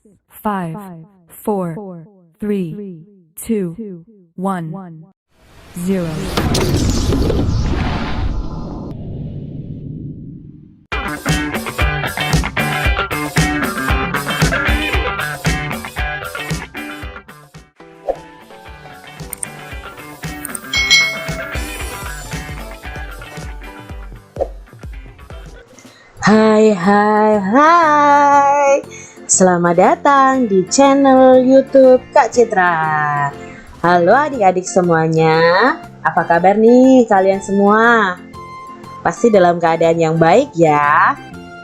5, 4, 3, 2, 1, 0. Hai, selamat datang di channel YouTube Kak Citra. Halo adik-adik semuanya, apa kabar nih kalian semua? Pasti dalam keadaan yang baik ya.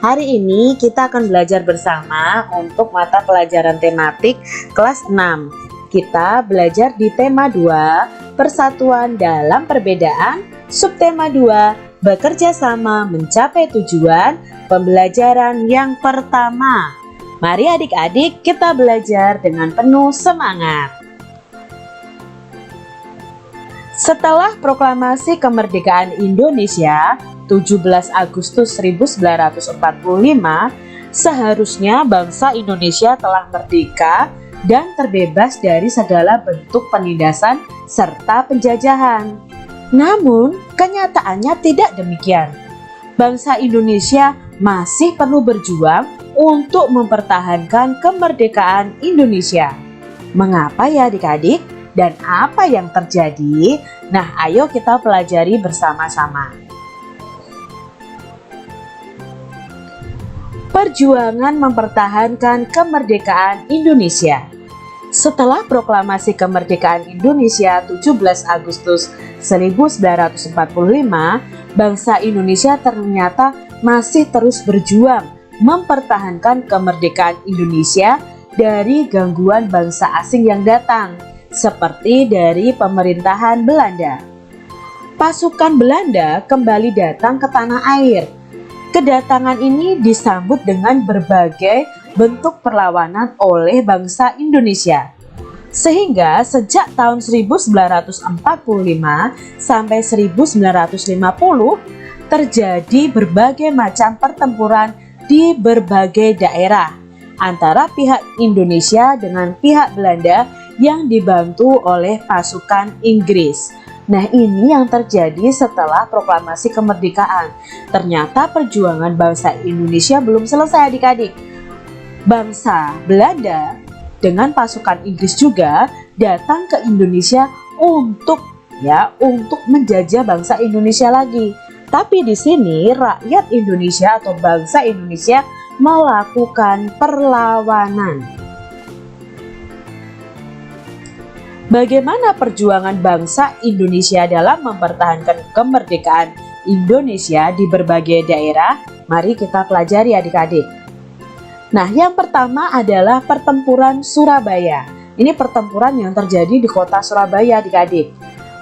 Hari ini kita akan belajar bersama untuk mata pelajaran tematik kelas 6. Kita belajar di tema 2, persatuan dalam perbedaan, subtema 2, bekerja sama mencapai tujuan, pembelajaran yang pertama. Mari adik-adik kita belajar dengan penuh semangat. Setelah proklamasi kemerdekaan Indonesia 17 Agustus 1945, seharusnya bangsa Indonesia telah merdeka dan terbebas dari segala bentuk penindasan serta penjajahan. Namun, kenyataannya tidak demikian. Bangsa Indonesia masih perlu berjuang untuk mempertahankan kemerdekaan Indonesia. Mengapa ya adik-adik? Dan apa yang terjadi? Nah, ayo kita pelajari bersama-sama. Perjuangan mempertahankan kemerdekaan Indonesia. Setelah proklamasi kemerdekaan Indonesia 17 Agustus 1945, bangsa Indonesia ternyata masih terus berjuang mempertahankan kemerdekaan Indonesia dari gangguan bangsa asing yang datang, seperti dari pemerintahan Belanda. Pasukan Belanda kembali datang ke tanah air. Kedatangan ini disambut dengan berbagai bentuk perlawanan oleh bangsa Indonesia. Sehingga sejak tahun 1945 sampai 1950 terjadi berbagai macam pertempuran di berbagai daerah antara pihak Indonesia dengan pihak Belanda yang dibantu oleh pasukan Inggris. Nah, ini yang terjadi setelah proklamasi kemerdekaan. Ternyata perjuangan bangsa Indonesia belum selesai adik-adik. Bangsa Belanda dengan pasukan Inggris juga datang ke Indonesia untuk menjajah bangsa Indonesia lagi. Tapi di sini rakyat Indonesia atau bangsa Indonesia melakukan perlawanan. Bagaimana perjuangan bangsa Indonesia dalam mempertahankan kemerdekaan Indonesia di berbagai daerah? Mari kita pelajari adik-adik. Nah, yang pertama adalah pertempuran Surabaya. Ini pertempuran yang terjadi di kota Surabaya adik-adik.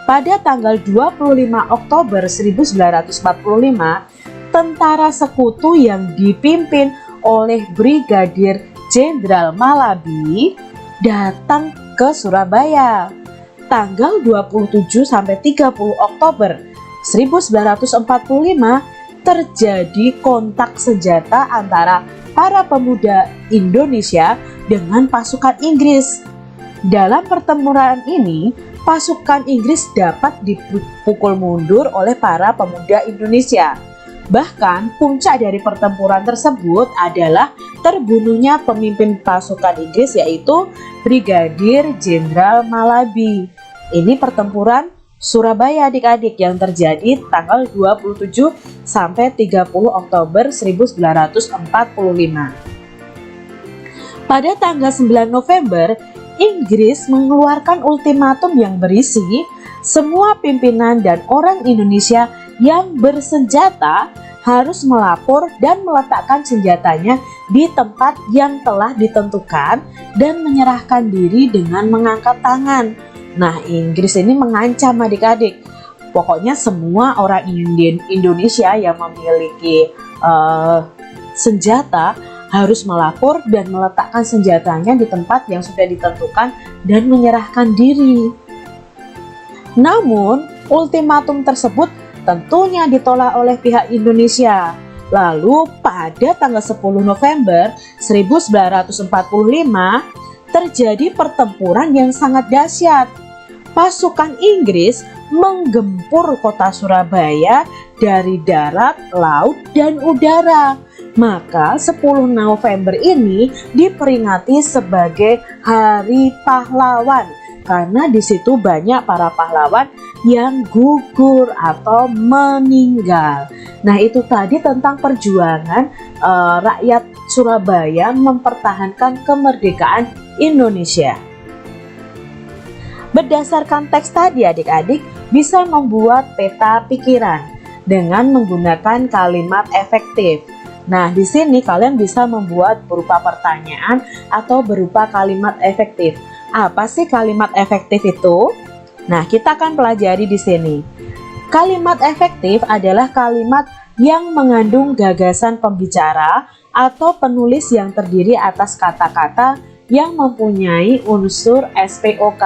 Pada tanggal 25 Oktober 1945, tentara sekutu yang dipimpin oleh Brigadir Jenderal Malabi datang ke Surabaya. Tanggal 27 sampai 30 Oktober 1945 terjadi kontak senjata antara para pemuda Indonesia dengan pasukan Inggris. Dalam pertempuran ini, pasukan Inggris dapat dipukul mundur oleh para pemuda Indonesia. Bahkan puncak dari pertempuran tersebut adalah terbunuhnya pemimpin pasukan Inggris, yaitu Brigadir Jenderal Malabi. Ini pertempuran Surabaya adik-adik yang terjadi tanggal 27 sampai 30 Oktober 1945. Pada tanggal 9 November, Inggris mengeluarkan ultimatum yang berisi semua pimpinan dan orang Indonesia yang bersenjata harus melapor dan meletakkan senjatanya di tempat yang telah ditentukan dan menyerahkan diri dengan mengangkat tangan. Nah, Inggris ini mengancam adik-adik. Pokoknya semua orang Indonesia yang memiliki senjata harus melapor dan meletakkan senjatanya di tempat yang sudah ditentukan dan menyerahkan diri. Namun, ultimatum tersebut tentunya ditolak oleh pihak Indonesia. Lalu pada tanggal 10 November 1945 terjadi pertempuran yang sangat dahsyat. Pasukan Inggris menggempur kota Surabaya dari darat, laut, dan udara. Maka 10 November ini diperingati sebagai Hari Pahlawan karena di situ banyak para pahlawan yang gugur atau meninggal. Nah, itu tadi tentang perjuangan rakyat Surabaya mempertahankan kemerdekaan Indonesia. Berdasarkan teks tadi, adik-adik bisa membuat peta pikiran dengan menggunakan kalimat efektif. Nah, di sini kalian bisa membuat berupa pertanyaan atau berupa kalimat efektif. Apa sih kalimat efektif itu? Nah, kita akan pelajari di sini. Kalimat efektif adalah kalimat yang mengandung gagasan pembicara atau penulis yang terdiri atas kata-kata yang mempunyai unsur SPOK.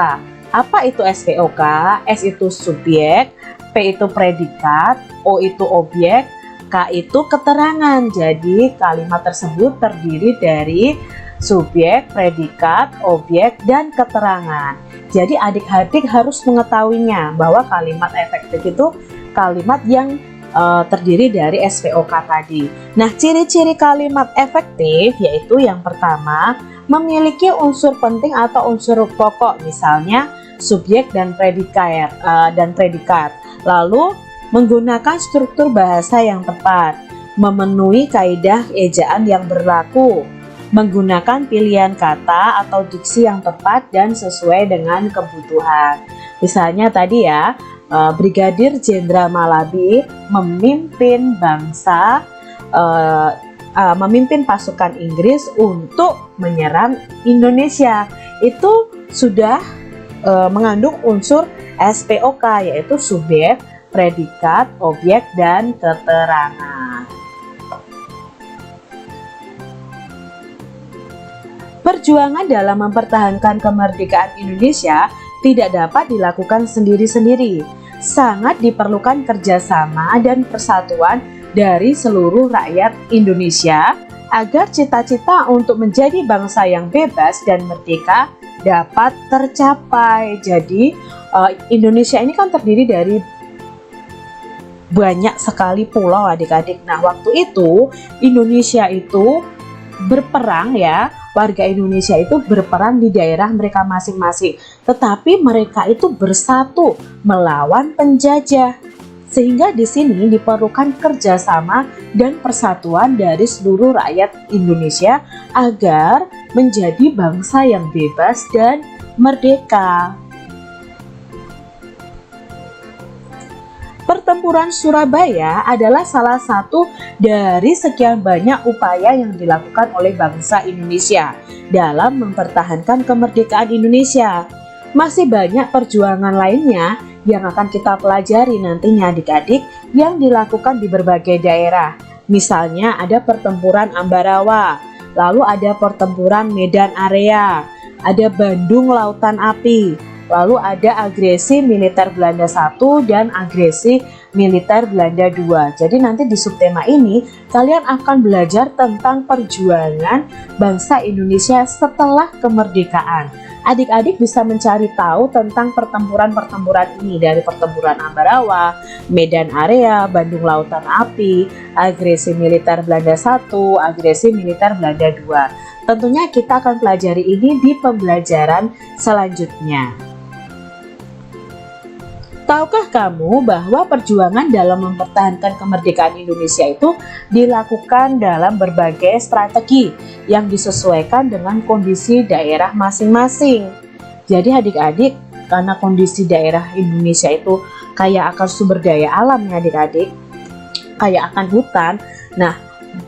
Apa itu SPOK? S itu subjek, P itu predikat, O itu objek, K itu keterangan. Jadi kalimat tersebut terdiri dari subjek, predikat, objek, dan keterangan. Jadi adik-adik harus mengetahuinya bahwa kalimat efektif itu kalimat yang terdiri dari SPOK tadi. Nah, ciri-ciri kalimat efektif yaitu yang pertama, memiliki unsur penting atau unsur pokok, misalnya subjek dan predikat. Lalu menggunakan struktur bahasa yang tepat, memenuhi kaidah ejaan yang berlaku, menggunakan pilihan kata atau diksi yang tepat dan sesuai dengan kebutuhan. Misalnya tadi ya, Brigadir Jenderal Malabib memimpin memimpin pasukan Inggris untuk menyerang Indonesia. Itu sudah mengandung unsur SPOK yaitu subjek, predikat, objek, dan keterangan. Perjuangan dalam mempertahankan kemerdekaan Indonesia tidak dapat dilakukan sendiri-sendiri. Sangat diperlukan kerjasama dan persatuan dari seluruh rakyat Indonesia agar cita-cita untuk menjadi bangsa yang bebas dan merdeka dapat tercapai. Jadi Indonesia ini kan terdiri dari banyak sekali pulau, adik-adik. Nah, waktu itu Indonesia itu berperang ya, warga Indonesia itu berperang di daerah mereka masing-masing, tetapi mereka itu bersatu melawan penjajah. Sehingga di sini diperlukan kerjasama dan persatuan dari seluruh rakyat Indonesia agar menjadi bangsa yang bebas dan merdeka. Pertempuran Surabaya adalah salah satu dari sekian banyak upaya yang dilakukan oleh bangsa Indonesia dalam mempertahankan kemerdekaan Indonesia. Masih banyak perjuangan lainnya yang akan kita pelajari nantinya adik-adik yang dilakukan di berbagai daerah. Misalnya ada pertempuran Ambarawa, lalu ada pertempuran Medan Area, ada Bandung Lautan Api, lalu ada agresi militer Belanda 1 dan agresi militer Belanda 2. Jadi nanti di subtema ini kalian akan belajar tentang perjuangan bangsa Indonesia setelah kemerdekaan. Adik-adik bisa mencari tahu tentang pertempuran-pertempuran ini dari pertempuran Ambarawa, Medan Area, Bandung Lautan Api, agresi militer Belanda 1, agresi militer Belanda 2. Tentunya kita akan pelajari ini di pembelajaran selanjutnya. Tahukah kamu bahwa perjuangan dalam mempertahankan kemerdekaan Indonesia itu dilakukan dalam berbagai strategi yang disesuaikan dengan kondisi daerah masing-masing. Jadi adik-adik, karena kondisi daerah Indonesia itu kaya akan sumber daya alam ya adik-adik, kaya akan hutan. Nah,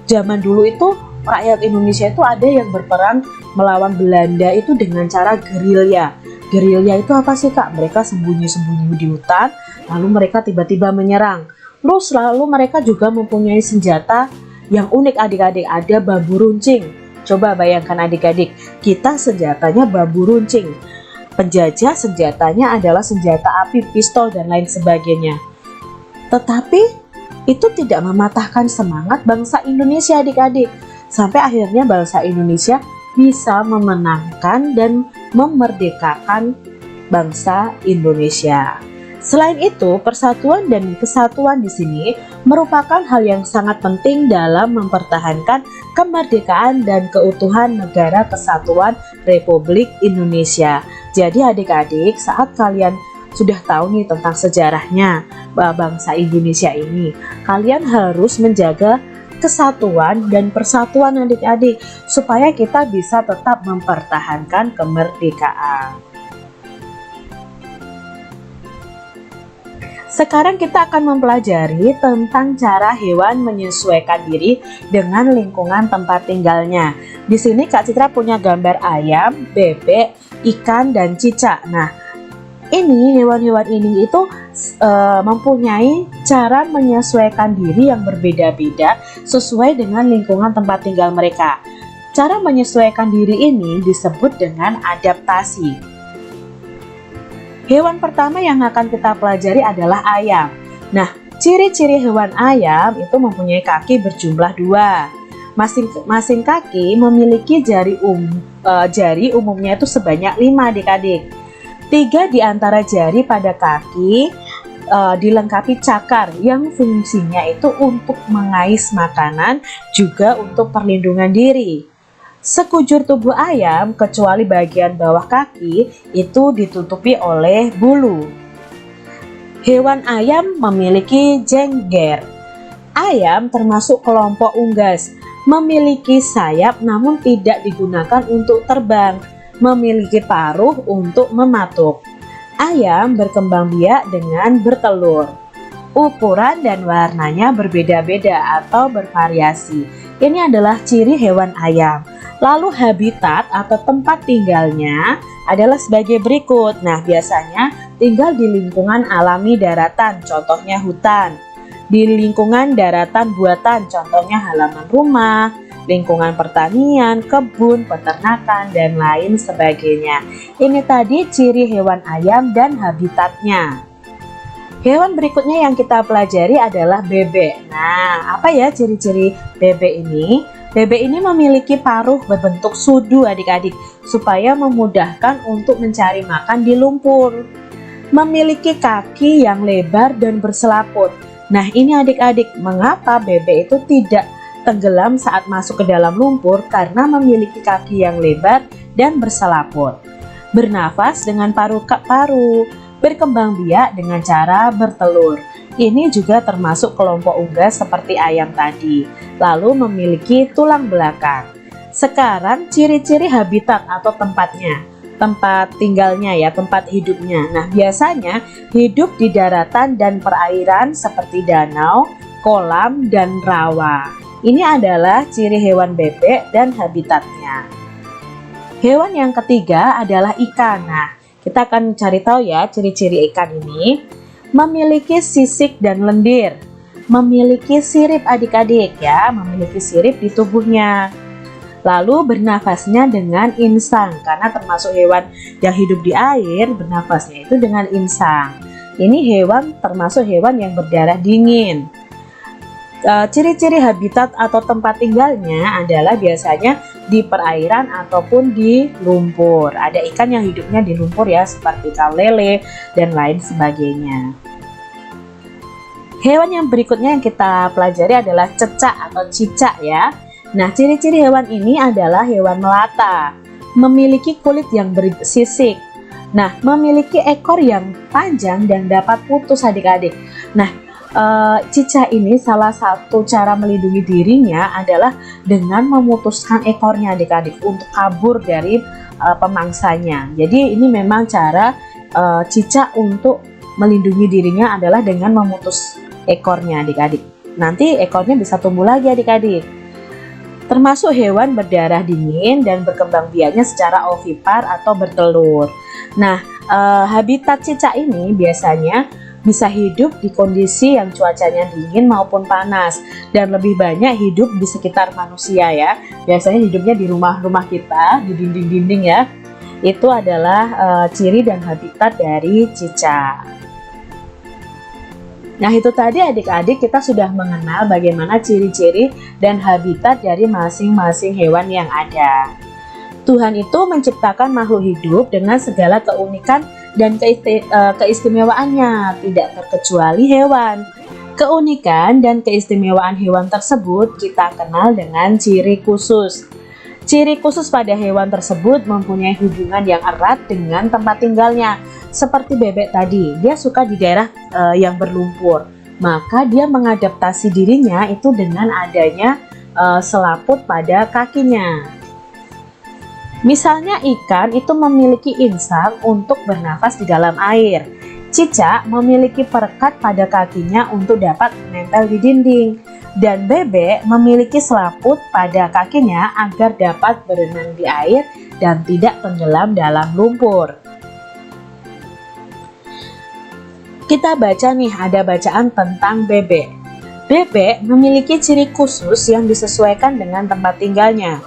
zaman dulu itu rakyat Indonesia itu ada yang berperang melawan Belanda itu dengan cara gerilya. Gerilya itu apa sih kak? Mereka sembunyi-sembunyi di hutan, lalu mereka tiba-tiba menyerang. Terus lalu mereka juga mempunyai senjata yang unik adik-adik, ada bambu runcing. Coba bayangkan adik-adik, kita senjatanya bambu runcing. Penjajah senjatanya adalah senjata api, pistol, dan lain sebagainya. Tetapi itu tidak mematahkan semangat bangsa Indonesia adik-adik. Sampai akhirnya bangsa Indonesia bisa memenangkan dan memerdekakan bangsa Indonesia. Selain itu, persatuan dan kesatuan di sini merupakan hal yang sangat penting dalam mempertahankan kemerdekaan dan keutuhan Negara Kesatuan Republik Indonesia. Jadi adik-adik, saat kalian sudah tahu nih tentang sejarahnya bangsa Indonesia ini, kalian harus menjaga kesatuan dan persatuan adik-adik supaya kita bisa tetap mempertahankan kemerdekaan. Sekarang kita akan mempelajari tentang cara hewan menyesuaikan diri dengan lingkungan tempat tinggalnya. Di sini Kak Citra punya gambar ayam, bebek, ikan, dan cicak. Nah, ini hewan-hewan ini itu mempunyai cara menyesuaikan diri yang berbeda-beda sesuai dengan lingkungan tempat tinggal mereka. Cara menyesuaikan diri ini disebut dengan adaptasi. Hewan pertama yang akan kita pelajari adalah ayam. Nah, ciri-ciri hewan ayam itu mempunyai kaki berjumlah 2. Masing-masing kaki memiliki jari umumnya itu sebanyak 5 adik-adik. 3 di antara jari pada kaki dilengkapi cakar yang fungsinya itu untuk mengais makanan, juga untuk perlindungan diri. Sekujur tubuh ayam kecuali bagian bawah kaki itu ditutupi oleh bulu. Hewan ayam memiliki jengger. Ayam termasuk kelompok unggas, memiliki sayap namun tidak digunakan untuk terbang, memiliki paruh untuk mematuk. Ayam berkembang biak dengan bertelur. Ukuran dan warnanya berbeda-beda atau bervariasi. Ini adalah ciri hewan ayam. Lalu habitat atau tempat tinggalnya adalah sebagai berikut. Nah, biasanya tinggal di lingkungan alami daratan, contohnya hutan. Di lingkungan daratan buatan, contohnya halaman rumah, lingkungan pertanian, kebun, peternakan, dan lain sebagainya. Ini tadi ciri hewan ayam dan habitatnya. Hewan berikutnya yang kita pelajari adalah bebek. Nah, apa ya ciri-ciri bebek ini? Bebek ini memiliki paruh berbentuk sudu adik-adik, supaya memudahkan untuk mencari makan di lumpur. Memiliki kaki yang lebar dan berselaput. Nah, ini adik-adik, mengapa bebek itu tidak tenggelam saat masuk ke dalam lumpur? Karena memiliki kaki yang lebar dan berselaput. Bernafas dengan paru-paru, berkembang biak dengan cara bertelur. Ini juga termasuk kelompok unggas seperti ayam tadi. Lalu memiliki tulang belakang. Sekarang ciri-ciri habitat atau tempatnya, tempat tinggalnya ya, tempat hidupnya. Nah, biasanya hidup di daratan dan perairan seperti danau, kolam, dan rawa. Ini adalah ciri hewan bebek dan habitatnya. Hewan yang ketiga adalah ikan. Nah, kita akan cari tahu ya ciri-ciri ikan ini. Memiliki sisik dan lendir, memiliki sirip adik-adik ya, memiliki sirip di tubuhnya. Lalu bernafasnya dengan insang, karena termasuk hewan yang hidup di air, bernafasnya itu dengan insang. Ini hewan termasuk hewan yang berdarah dingin. Ciri-ciri habitat atau tempat tinggalnya adalah biasanya di perairan ataupun di lumpur. Ada ikan yang hidupnya di lumpur ya, seperti ikan lele dan lain sebagainya. Hewan yang berikutnya yang kita pelajari adalah cecak atau cicak ya. Nah, ciri-ciri hewan ini adalah hewan melata, memiliki kulit yang bersisik. Nah, memiliki ekor yang panjang dan dapat putus adik-adik. Nah, cicak ini salah satu cara melindungi dirinya adalah dengan memutuskan ekornya adik-adik untuk kabur dari pemangsanya. Jadi ini memang cara cicak untuk melindungi dirinya adalah dengan memutus ekornya adik-adik. Nanti ekornya bisa tumbuh lagi adik-adik. Termasuk hewan berdarah dingin dan berkembang biaknya secara ovipar atau bertelur. Nah, habitat cicak ini biasanya bisa hidup di kondisi yang cuacanya dingin maupun panas, dan lebih banyak hidup di sekitar manusia ya. Biasanya hidupnya di rumah-rumah kita, di dinding-dinding ya. Itu adalah ciri dan habitat dari cicak. Nah, itu tadi adik-adik kita sudah mengenal bagaimana ciri-ciri dan habitat dari masing-masing hewan yang ada. Tuhan itu menciptakan makhluk hidup dengan segala keunikan dan keistimewaannya, tidak terkecuali hewan. Keunikan dan keistimewaan hewan tersebut kita kenal dengan ciri khusus. Ciri khusus pada hewan tersebut mempunyai hubungan yang erat dengan tempat tinggalnya. Seperti bebek tadi, dia suka di daerah yang berlumpur. Maka dia mengadaptasi dirinya itu dengan adanya selaput pada kakinya. Misalnya ikan itu memiliki insang untuk bernafas di dalam air. Cicak memiliki perekat pada kakinya untuk dapat menempel di dinding. Dan bebek memiliki selaput pada kakinya agar dapat berenang di air dan tidak tenggelam dalam lumpur. Kita baca nih, ada bacaan tentang bebek. Bebek memiliki ciri khusus yang disesuaikan dengan tempat tinggalnya.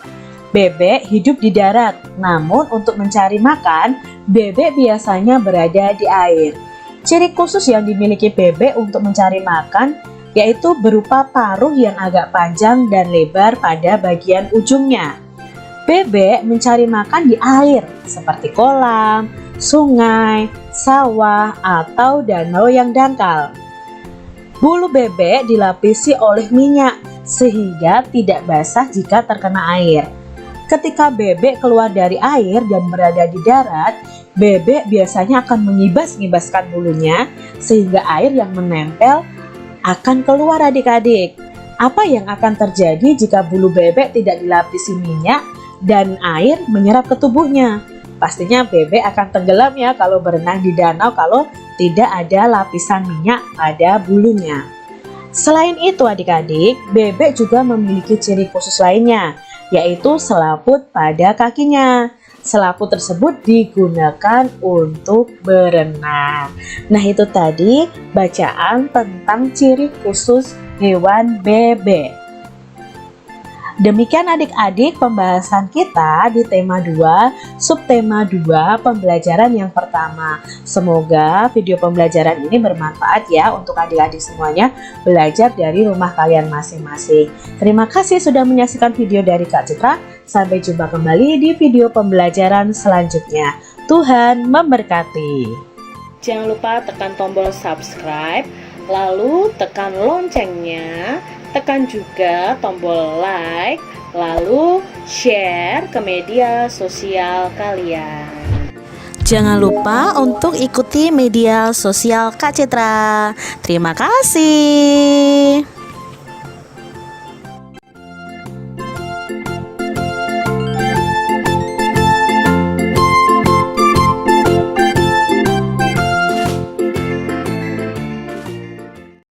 Bebek hidup di darat, namun untuk mencari makan, bebek biasanya berada di air. Ciri khusus yang dimiliki bebek untuk mencari makan yaitu berupa paruh yang agak panjang dan lebar pada bagian ujungnya. Bebek mencari makan di air seperti kolam, sungai, sawah, atau danau yang dangkal. Bulu bebek dilapisi oleh minyak sehingga tidak basah jika terkena air. Ketika bebek keluar dari air dan berada di darat, bebek biasanya akan mengibas-ngibaskan bulunya sehingga air yang menempel akan keluar adik-adik. Apa yang akan terjadi jika bulu bebek tidak dilapisi minyak dan air menyerap ke tubuhnya? Pastinya bebek akan tenggelam ya kalau berenang di danau kalau tidak ada lapisan minyak pada bulunya. Selain itu adik-adik, bebek juga memiliki ciri khusus lainnya, yaitu selaput pada kakinya. Selaput tersebut digunakan untuk berenang. Nah, itu tadi bacaan tentang ciri khusus hewan bebek. Demikian adik-adik pembahasan kita di tema 2, subtema 2 pembelajaran yang pertama. Semoga video pembelajaran ini bermanfaat ya untuk adik-adik semuanya belajar dari rumah kalian masing-masing. Terima kasih sudah menyaksikan video dari Kak Citra. Sampai jumpa kembali di video pembelajaran selanjutnya. Tuhan memberkati. Jangan lupa tekan tombol subscribe, lalu tekan loncengnya, tekan juga tombol like, lalu share ke media sosial kalian. Jangan lupa untuk ikuti media sosial Kak Citra. Terima kasih.